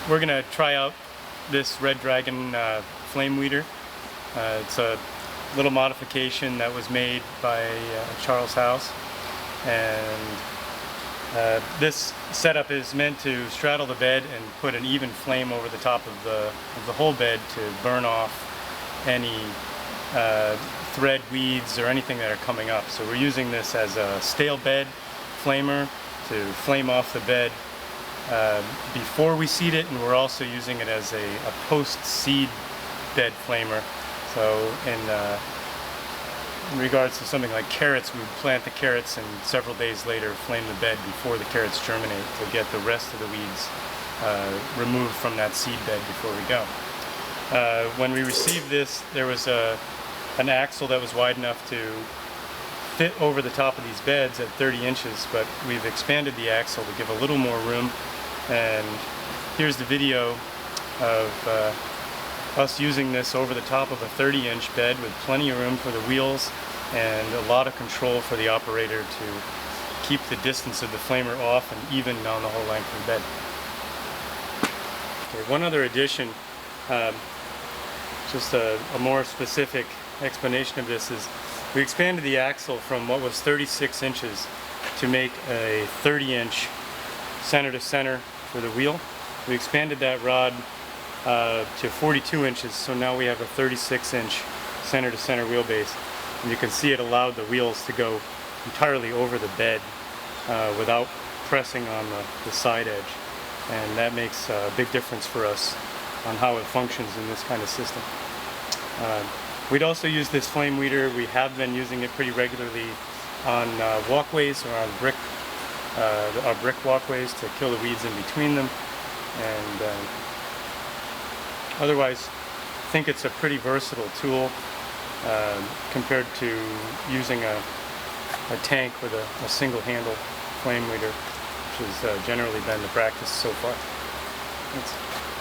we're going to try out this Red Dragon flame weeder. It's a little modification that was made by Charles House, and this setup is meant to straddle the bed and put an even flame over the top of the whole bed to burn off any thread weeds or anything that are coming up. So we're using this as a stale bed flamer to flame off the bed before we seed it, and we're also using it as a post-seed bed flamer. So in regards to something like carrots, we would plant the carrots and several days later flame the bed before the carrots germinate to get the rest of the weeds removed from that seed bed before we go. When we received this, there was an axle that was wide enough to fit over the top of these beds at 30 inches, but we've expanded the axle to give a little more room. And here's the video of us using this over the top of a 30-inch bed with plenty of room for the wheels and a lot of control for the operator to keep the distance of the flamer off and even down the whole length of the bed. Okay, one other addition, just a more specific explanation of this, is we expanded the axle from what was 36 inches to make a 30-inch center to center for the wheel. We expanded that rod to 42 inches, so now we have a 36-inch center to center wheelbase, and you can see it allowed the wheels to go entirely over the bed without pressing on the side edge, and that makes a big difference for us on how it functions in this kind of system. We'd also use this flame weeder. We have been using it pretty regularly on walkways or on our brick walkways to kill the weeds in between them, and otherwise I think it's a pretty versatile tool compared to using a tank with a single handle flame weeder, which has generally been the practice so far. Thanks.